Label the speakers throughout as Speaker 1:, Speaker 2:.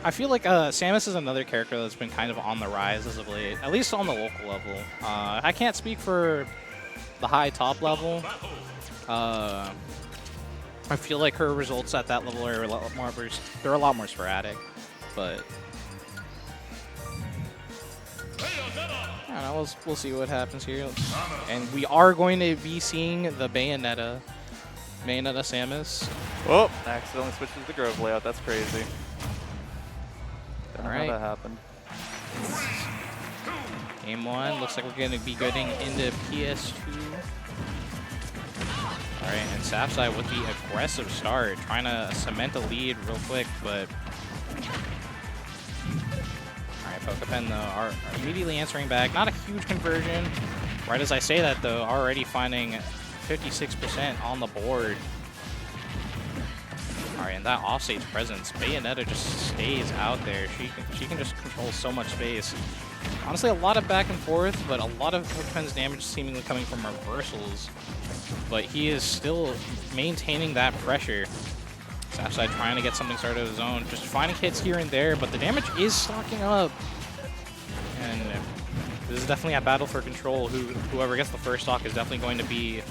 Speaker 1: I feel like Samus is another character that's been kind of on the rise as of late, at least on the local level. I can't speak for the high top level. I feel like her results at that level are a lot more, they're a lot more sporadic, but I don't know, we'll see what happens here. And we are going to be seeing the Bayonetta Samus.
Speaker 2: Oh, accidentally switched to the Grove layout. That's crazy. Don't know how that happened.
Speaker 1: Game 1, looks like we're going to be getting into PS2. Alright, and Safzai with the aggressive start, trying to cement a lead real quick, but... Alright, pokepen though, are immediately answering back. Not a huge conversion. Right as I say that though, already finding 56% on the board. Alright, and that offstage presence, Bayonetta just stays out there. She can just control so much space. Honestly, a lot of back and forth, but a lot of pokepen's damage seemingly coming from reversals. But he is still maintaining that pressure. Safzai trying to get something started of his own, just finding hits here and there, but the damage is stocking up. And this is definitely a battle for control. Whoever gets the first stock is definitely going to be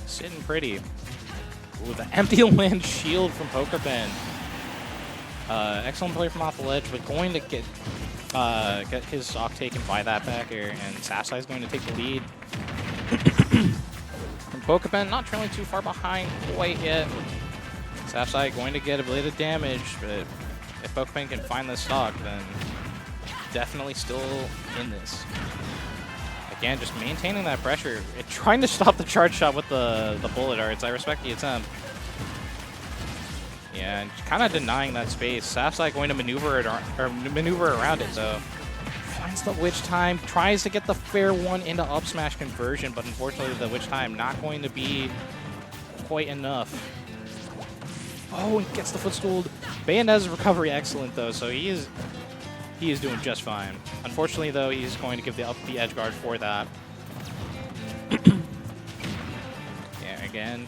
Speaker 1: sitting pretty. Ooh, the empty land shield from pokepen. Excellent play from off the ledge, but going to get his stock taken by that back air, and Safzai is going to take the lead. From pokepen, not trailing too far behind quite yet. Safzai going to get a bit of damage, but if pokepen can find this stock, then definitely still in this. Again, just maintaining that pressure. Trying to stop the charge shot with the bullet arts. I respect the attempt. Yeah, and kind of denying that space. Safzai going to maneuver around it, though. Finds the witch time, tries to get the fair one into up smash conversion, but unfortunately the witch time not going to be quite enough. Oh, and gets the footstool. Bayonetta's recovery excellent though, so he is doing just fine. Unfortunately though, he's going to give the edge guard for that. Yeah, again,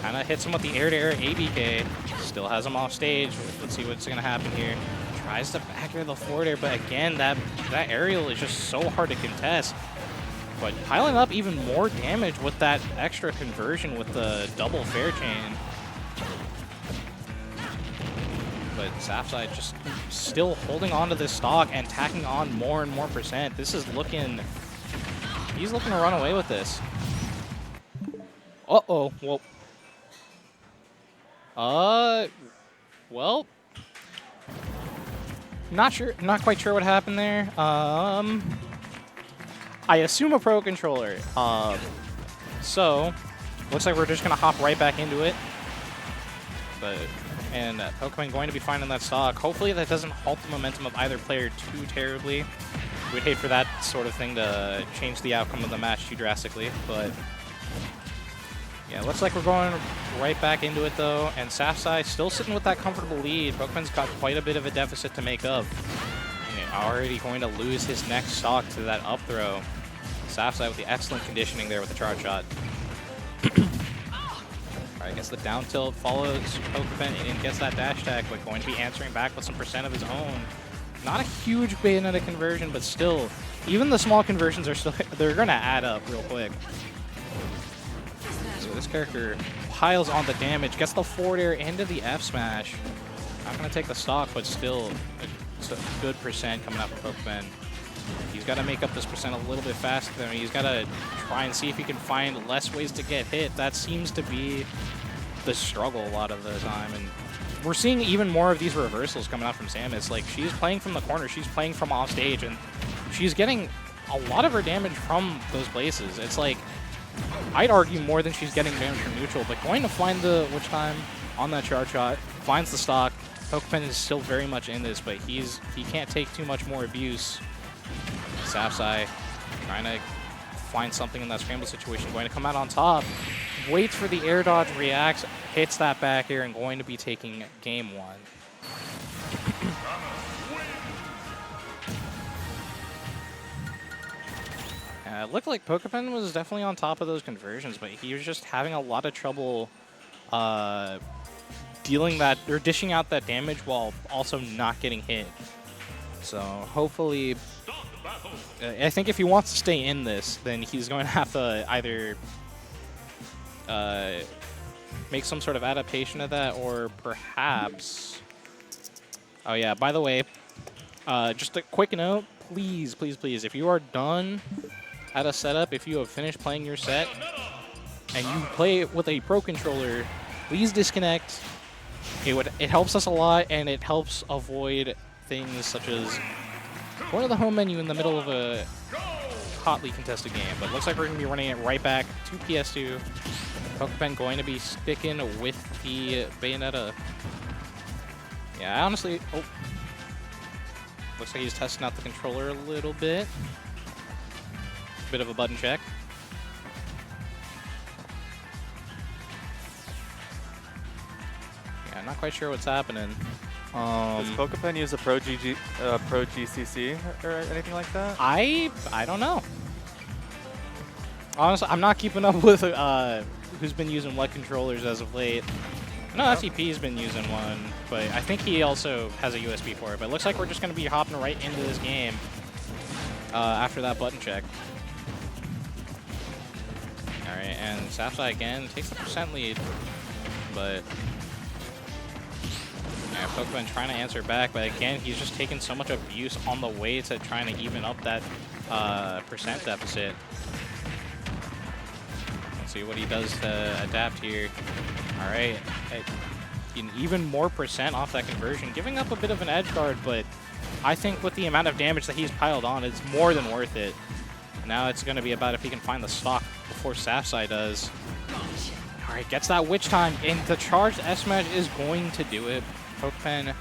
Speaker 1: kind of hits him with the air-to-air ABK. Still has him off stage. Let's see what's going to happen here. Tries to back air the forward air, but again, that aerial is just so hard to contest. But piling up even more damage with that extra conversion with the double fair chain. But Safzai just still holding on to this stock and tacking on more and more percent. This is looking... He's looking to run away with this. Uh-oh. Well... Not quite sure what happened there. I assume a pro controller. So, looks like we're just gonna hop right back into it. And Pokemon going to be finding that stock. Hopefully that doesn't halt the momentum of either player too terribly. We'd hate for that sort of thing to change the outcome of the match too drastically, but yeah, looks like we're going right back into it though, and Safzai still sitting with that comfortable lead. Pokemon's got quite a bit of a deficit to make up. And already going to lose his next stock to that up throw. Safzai with the excellent conditioning there with the charge shot. I guess the down tilt follows Pokepen and gets that dash attack, but going to be answering back with some percent of his own. Not a huge Bayonetta conversion, but still, even the small conversions are still, they're going to add up real quick. So this character piles on the damage, gets the forward air into the F smash. Not going to take the stock, but still a good percent coming out from Pokepen. He's got to make up this percent a little bit faster. I mean, he's got to try and see if he can find less ways to get hit. That seems to be the struggle a lot of the time. And we're seeing even more of these reversals coming out from Samus. Like, she's playing from the corner, she's playing from off stage, and she's getting a lot of her damage from those places. It's like, I'd argue more than she's getting damage from neutral, but going to find the witch time on that charge shot, finds the stock. Pokepen is still very much in this, but he can't take too much more abuse. Safzai trying to find something in that scramble situation, going to come out on top, waits for the air dodge, reacts, hits that back air, and going to be taking game one. It looked like Pokepen was definitely on top of those conversions, but he was just having a lot of trouble dealing that or dishing out that damage while also not getting hit. So hopefully, I think if he wants to stay in this, then he's going to have to either make some sort of adaptation of that, or perhaps. Oh yeah, by the way, just a quick note, please, please, please, if you are done at a setup, if you have finished playing your set and you play with a Pro Controller, please disconnect. It helps us a lot, and it helps avoid things such as going to the home menu in the middle of a hotly contested game. But it looks like we're going to be running it right back to PS2. Pokepen going to be sticking with the Bayonetta. Yeah, I honestly... Oh. Looks like he's testing out the controller a little bit. Bit of a button check. Yeah, I'm not quite sure what's happening.
Speaker 2: Does Pokepen use a Pro GCC or anything like that?
Speaker 1: I don't know. Honestly, I'm not keeping up with who's been using what controllers as of late. I know SCP's been using one, but I think he also has a USB for it. But it looks like we're just going to be hopping right into this game after that button check. All right, and Safzai again takes the percent lead, but yeah, Pokepen trying to answer back, but again, he's just taking so much abuse on the way to trying to even up that percent deficit. Let's see what he does to adapt here. All right, an even more percent off that conversion, giving up a bit of an edge guard, but I think with the amount of damage that he's piled on, it's more than worth it. Now it's going to be about if he can find the stock before Safzai does. All right, gets that witch time, and the charged S-Smash is going to do it. Pokepen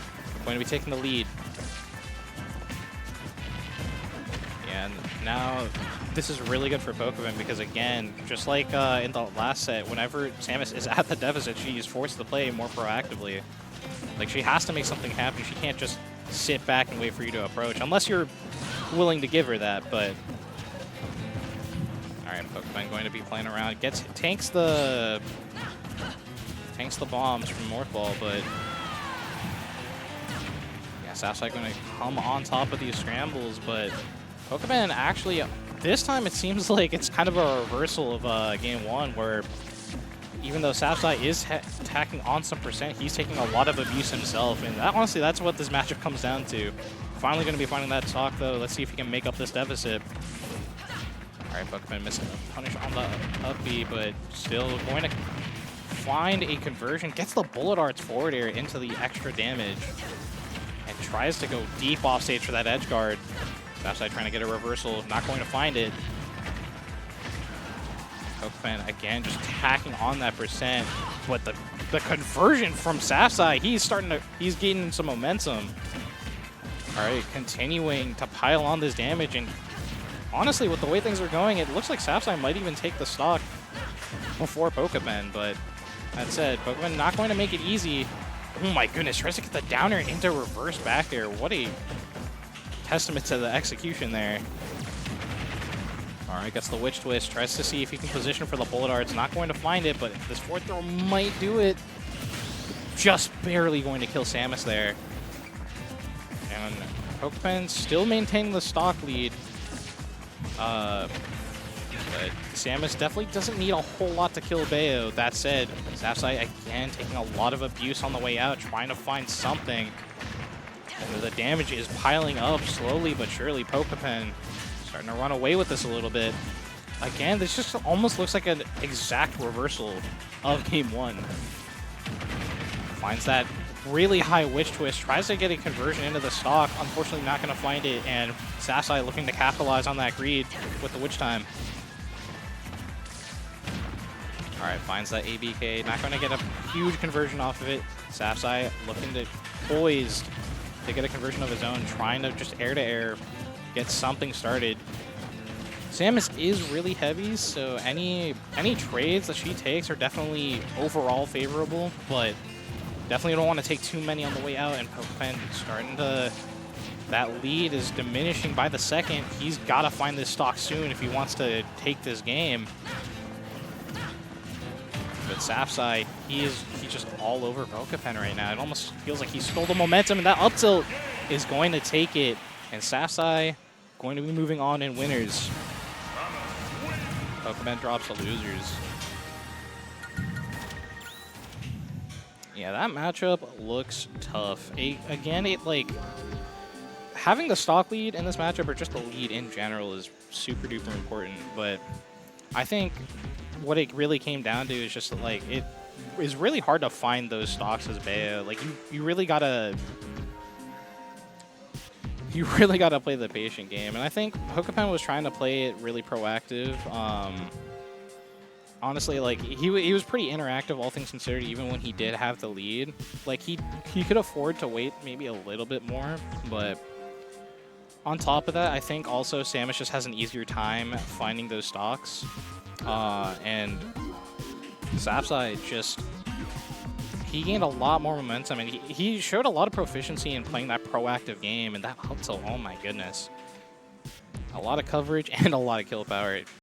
Speaker 1: going to be taking the lead. And now this is really good for Pokepen because, again, just like in the last set, whenever Samus is at the deficit, she's forced to play more proactively. Like, she has to make something happen. She can't just sit back and wait for you to approach, unless you're willing to give her that, but... Alright, Pokepen going to be playing around. Tanks the bombs from Morph Ball, but... Yeah, Safzai going to come on top of these scrambles, but Pokepen actually... This time it seems like it's kind of a reversal of Game 1, where even though Safzai is attacking on some percent, he's taking a lot of abuse himself, and that, honestly, that's what this matchup comes down to. Finally going to be finding that stock, though. Let's see if he can make up this deficit. Alright, Pokepen missing a punish on the up B, but still going to find a conversion. Gets the bullet arts forward air into the extra damage, and tries to go deep off stage for that edge guard. Safzai trying to get a reversal, not going to find it. Pokepen again just tacking on that percent, but the conversion from Safzai, he's gaining some momentum. All right, continuing to pile on this damage, and honestly, with the way things are going, it looks like Safzai might even take the stock before Pokepen, but that said, Pokepen not going to make it easy. Oh my goodness, tries to get the downer into reverse back air. What a testament to the execution there. All right, gets the Witch Twist, tries to see if he can position for the Bullet Arts. Not going to find it, but this fourth throw might do it. Just barely going to kill Samus there. And Pokepen still maintaining the stock lead. But Samus definitely doesn't need a whole lot to kill Bayo. That said, Safzai again taking a lot of abuse on the way out, trying to find something. And the damage is piling up slowly but surely. Pokepen starting to run away with this a little bit. Again, this just almost looks like an exact reversal of Game 1. Finds that really high Witch Twist, tries to get a conversion into the stock. Unfortunately, not going to find it, and Safzai looking to capitalize on that greed with the Witch Time. All right, finds that ABK. Not going to get a huge conversion off of it. Safzai looking to poised to get a conversion of his own, trying to just air-to-air get something started. Samus is really heavy, so any trades that she takes are definitely overall favorable, but definitely don't want to take too many on the way out, and Pokepen starting to... That lead is diminishing by the second. He's got to find this stock soon if he wants to take this game. But Safzai, he's just all over pokepen right now. It almost feels like he stole the momentum, and that up tilt is going to take it. And Safzai going to be moving on in winners. Pokepen drops the losers. Yeah, that matchup looks tough. Again, having the stock lead in this matchup, or just the lead in general, is super duper important. But I think what it really came down to is just that, like, it is really hard to find those stocks as Bayo. Like, you really gotta play the patient game. And I think Pokepen was trying to play it really proactive. Honestly, like, he was pretty interactive, all things considered, even when he did have the lead. Like, he could afford to wait maybe a little bit more, but on top of that, I think also Samus just has an easier time finding those stocks. And Safzai he gained a lot more momentum, and he showed a lot of proficiency in playing that proactive game, and that up tilt, oh my goodness. A lot of coverage and a lot of kill power.